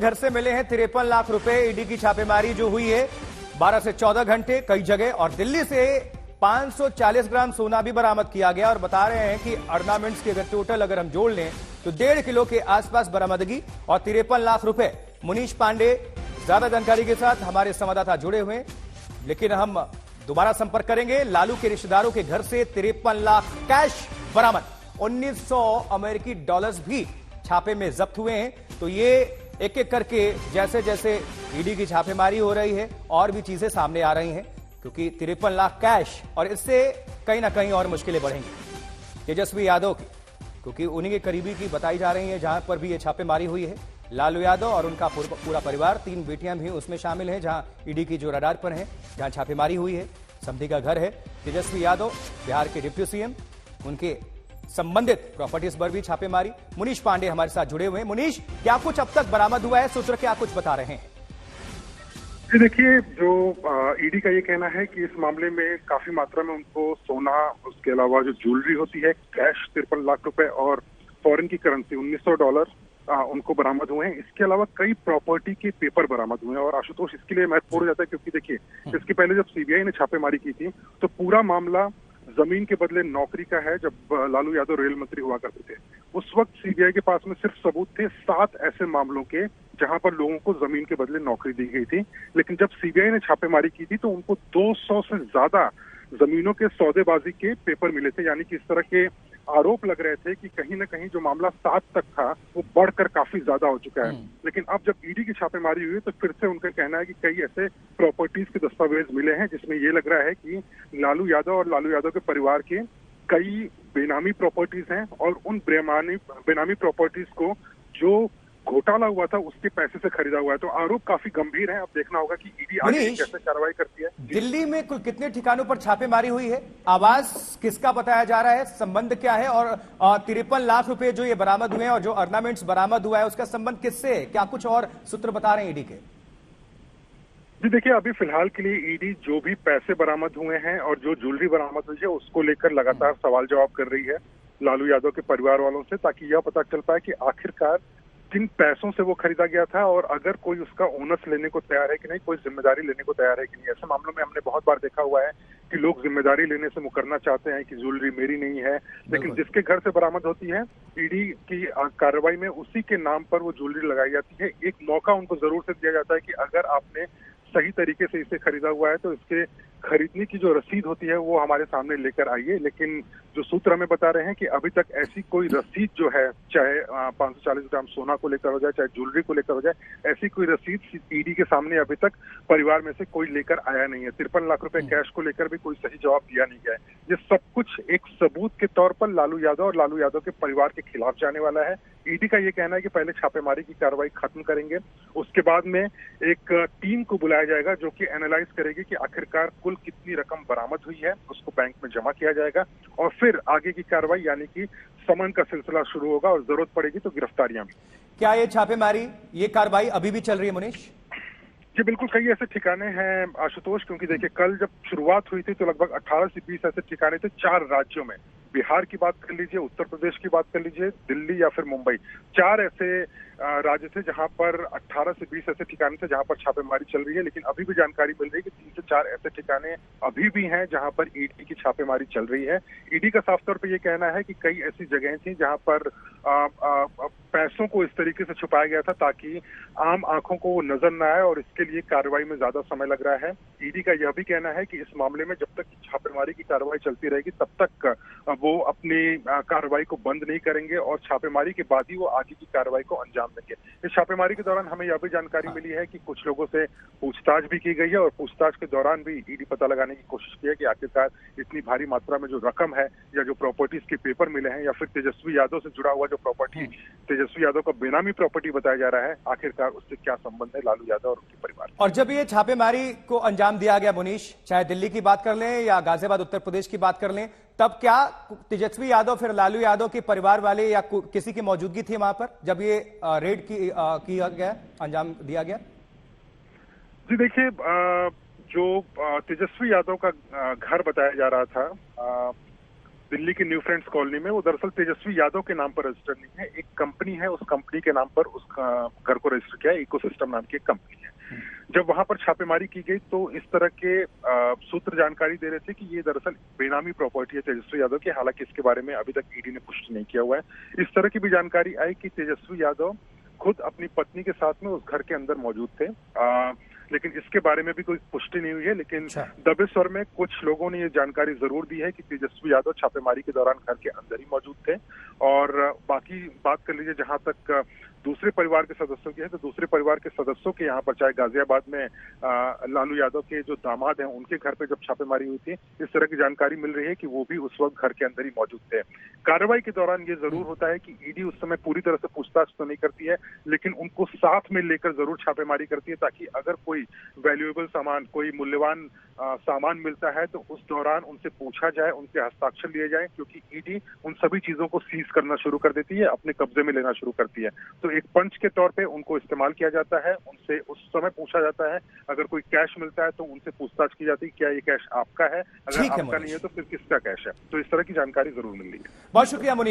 घर से मिले हैं 53 लाख रुपए। ईडी की छापेमारी जो हुई है 12 से 14 घंटे कई जगह, और दिल्ली से 540 ग्राम सोना भी बरामद किया गया। और बता रहे हैं कि ऑर्नामेंट्स के टोटल अगर हम जोड़ लें तो 1.5 किलो के आसपास बरामदगी और 53 लाख रुपए। मुनीश पांडे ज्यादा जानकारी के साथ हमारे संवाददाता जुड़े हुए, लेकिन हम दोबारा संपर्क करेंगे। लालू के रिश्तेदारों के घर से 53 लाख कैश बरामद, 1900 अमेरिकी डॉलर्स भी छापे में जब्त हुए हैं। तो ये एक एक करके जैसे जैसे ईडी की छापेमारी हो रही है और भी चीजें सामने आ रही हैं, क्योंकि 53 लाख कैश, और इससे कहीं ना कहीं और मुश्किलें बढ़ेंगी तेजस्वी यादव की, क्योंकि उन्हीं के करीबी की बताई जा रही है जहां पर भी ये छापेमारी हुई है। लालू यादव और उनका पूरा परिवार, 3 बेटियां भी उसमें शामिल हैं जहां ईडी की जो रडार पर है, जहां छापेमारी हुई है। समधी का घर है। तेजस्वी यादव बिहार के डिप्टी सीएम, उनके संबंधित प्रॉपर्टीज पर भी छापेमारी। मुनीश पांडे हमारे साथ जुड़े हुए हैं। मुनीश, क्या कुछ अब तक बरामद हुआ है? सूत्र क्या कुछ बता रहे हैं? जी देखिए, जो ईडी का ये कहना है कि इस मामले में काफी मात्रा में उनको सोना, उसके अलावा जो ज्वेलरी होती है, कैश 53 लाख रुपए और फॉरेन की करेंसी 1900 डॉलर उनको बरामद हुए हैं। इसके अलावा कई प्रॉपर्टी के पेपर बरामद हुए हैं। और आशुतोष, इसके लिए महत्वपूर्ण जाता है क्योंकि देखिए, इसके पहले जब सीबीआई ने छापेमारी की थी तो पूरा मामला जमीन के बदले नौकरी का है। जब लालू यादव रेल मंत्री हुआ करते थे, उस वक्त सीबीआई के पास में सिर्फ सबूत थे 7 ऐसे मामलों के जहां पर लोगों को जमीन के बदले नौकरी दी गई थी। लेकिन जब सीबीआई ने छापेमारी की थी तो उनको 200 से ज्यादा जमीनों के सौदेबाजी के पेपर मिले थे। यानी कि इस तरह के आरोप लग रहे थे कि कहीं ना कहीं जो मामला 7 तक था वो बढ़कर काफी ज्यादा हो चुका है। लेकिन अब जब ईडी की छापेमारी हुई तो फिर से उनका कहना है कि कई ऐसे प्रॉपर्टीज के दस्तावेज मिले हैं जिसमें ये लग रहा है कि लालू यादव और लालू यादव के परिवार के कई बेनामी प्रॉपर्टीज हैं, और उन बेनामी प्रॉपर्टीज को जो घोटाला हुआ था उसके पैसे से खरीदा हुआ है। तो आरोप काफी गंभीर है। अब देखना होगा कि ईडी आगे कैसे कार्रवाई करती है। दिल्ली में कुल कितने ठिकानों पर छापेमारी हुई है? आवाज किसका बताया जा रहा है? संबंध क्या है? और 53 लाख रुपए जो ये बरामद हुए हैं और जो ऑर्नामेंट्स बरामद हुआ है उसका संबंध किससे है? क्या कुछ और सूत्र बता रहे हैं ईडी के? जी देखिए, अभी फिलहाल के लिए ईडी जो भी पैसे बरामद हुए हैं और जो ज्वेलरी बरामद हुई है उसको लेकर लगातार सवाल जवाब कर रही है लालू यादव के परिवार वालों से, ताकि यह पता चल पाए कि आखिरकार किन पैसों से वो खरीदा गया था और अगर कोई उसका ओनर्स लेने को तैयार है कि नहीं, कोई जिम्मेदारी लेने को तैयार है कि नहीं। ऐसे मामलों में हमने बहुत बार देखा हुआ है कि लोग जिम्मेदारी लेने से मुकरना चाहते हैं कि ज्वेलरी मेरी नहीं है, लेकिन जिसके घर से बरामद होती है ईडी की कार्रवाई में उसी के नाम पर वो ज्वेलरी लगाई जाती है। एक मौका उनको जरूर से दिया जाता है कि अगर आपने सही तरीके से इसे खरीदा हुआ है तो इसके खरीदने की जो रसीद होती है वो हमारे सामने लेकर आइए। लेकिन जो सूत्र हमें बता रहे हैं कि अभी तक ऐसी कोई रसीद जो है, चाहे 540 ग्राम सोना को लेकर हो जाए, चाहे ज्वेलरी को लेकर हो जाए, ऐसी कोई रसीद ईडी के सामने अभी तक परिवार में से कोई लेकर आया नहीं है। 53 लाख रुपए कैश को लेकर भी कोई सही जवाब दिया नहीं गया है। ये सब कुछ एक सबूत के तौर पर लालू यादव और लालू यादव के परिवार के खिलाफ जाने वाला है। ईडी का ये कहना है कि पहले छापेमारी की कार्रवाई खत्म करेंगे, उसके बाद में एक टीम को बुलाया जाएगा जो कि एनालाइज करेगी कि आखिरकार कुल कितनी रकम बरामद हुई है, उसको बैंक में जमा किया जाएगा और फिर आगे की कार्रवाई यानी कि समन का सिलसिला शुरू होगा और जरूरत पड़ेगी तो गिरफ्तारियां भी। क्या ये छापेमारी, ये कार्रवाई अभी भी चल रही है मुनीश? जी बिल्कुल, कई ऐसे ठिकाने हैं आशुतोष, क्योंकि देखिए कल जब शुरुआत हुई थी तो लगभग 18 से 20 ऐसे ठिकाने थे 4 राज्यों में। बिहार की बात कर लीजिए, उत्तर प्रदेश की बात कर लीजिए, दिल्ली या फिर मुंबई, 4 ऐसे राज्य थे जहां पर 18 से 20 ऐसे ठिकाने थे जहां पर छापेमारी चल रही है। लेकिन अभी भी जानकारी मिल रही है कि 3 से 4 ऐसे ठिकाने अभी भी हैं जहां पर ईडी की छापेमारी चल रही है। ईडी का साफ तौर पर यह कहना है कि कई ऐसी जगहें थी जहां पर पैसों को इस तरीके से छुपाया गया था ताकि आम आंखों को वो नजर न आए, और इसके लिए कार्रवाई में ज्यादा समय लग रहा है। ईडी का यह भी कहना है कि इस मामले में जब तक छापेमारी की कार्रवाई चलती रहेगी तब तक वो अपनी कार्रवाई को बंद नहीं करेंगे और छापेमारी के बाद ही वो आगे की कार्रवाई को अंजाम देंगे। इस छापेमारी के दौरान हमें यह भी जानकारी मिली है कि कुछ लोगों से पूछताछ भी की गई है और पूछताछ के दौरान भी ईडी पता लगाने की कोशिश की है कि आखिरकार इतनी भारी मात्रा में जो रकम है या जो प्रॉपर्टीज के पेपर मिले हैं या फिर तेजस्वी यादव से जुड़ा हुआ जो प्रॉपर्टी तेजस्वी यादव का बेनामी प्रॉपर्टी बताया जा रहा है, आखिरकार उससे क्या संबंध है लालू यादव और उनके परिवार। और जब ये छापेमारी को अंजाम दिया गया मुनीश, चाहे दिल्ली की बात कर लें या गाजियाबाद उत्तर प्रदेश की बात कर लें, तब क्या तेजस्वी यादव फिर लालू यादव के परिवार वाले या किसी की मौजूदगी थी वहां पर जब ये रेड किया गया, अंजाम दिया गया? जी देखिए, जो तेजस्वी यादव का घर बताया जा रहा था दिल्ली की न्यू फ्रेंड्स कॉलोनी में, वो दरअसल तेजस्वी यादव के नाम पर रजिस्टर नहीं है। एक कंपनी है, उस कंपनी के नाम पर उस घर को रजिस्टर किया है। इकोसिस्टम नाम की एक कंपनी है। जब वहां पर छापेमारी की गई तो इस तरह के सूत्र जानकारी दे रहे थे कि ये दरअसल बेनामी प्रॉपर्टी है तेजस्वी यादव की। हालांकि इसके बारे में अभी तक ईडी ने पुष्टि नहीं किया हुआ है। इस तरह की भी जानकारी आई कि तेजस्वी यादव खुद अपनी पत्नी के साथ में उस घर के अंदर मौजूद थे। लेकिन इसके बारे में भी कोई पुष्टि नहीं हुई है। लेकिन दबे स्वर में कुछ लोगों ने ये जानकारी जरूर दी है कि तेजस्वी यादव छापेमारी के दौरान घर के अंदर ही मौजूद थे। और बाकी बात कर लीजिए जहां तक दूसरे परिवार के सदस्यों की है, तो दूसरे परिवार के सदस्यों के यहाँ पर, चाहे गाजियाबाद में लालू यादव के जो दामाद हैं उनके घर पे जब छापेमारी हुई थी, इस तरह की जानकारी मिल रही है कि वो भी उस वक्त घर के अंदर ही मौजूद थे। कार्रवाई के दौरान ये जरूर होता है कि ईडी उस समय पूरी तरह से पूछताछ तो नहीं करती है, लेकिन उनको साथ में लेकर जरूर छापेमारी करती है, ताकि अगर कोई वैल्यूएबल सामान, कोई मूल्यवान सामान मिलता है तो उस दौरान उनसे पूछा जाए, उनके हस्ताक्षर लिए जाए, क्योंकि ईडी उन सभी चीजों को सीज करना शुरू कर देती है, अपने कब्जे में लेना शुरू करती है। तो एक पंच के तौर पे उनको इस्तेमाल किया जाता है, उनसे उस समय पूछा जाता है। अगर कोई कैश मिलता है तो उनसे पूछताछ की जाती है, क्या ये कैश आपका है? अगर आपका नहीं है तो फिर किसका कैश है? तो इस तरह की जानकारी जरूर मिल रही है। बहुत शुक्रिया मुनीश।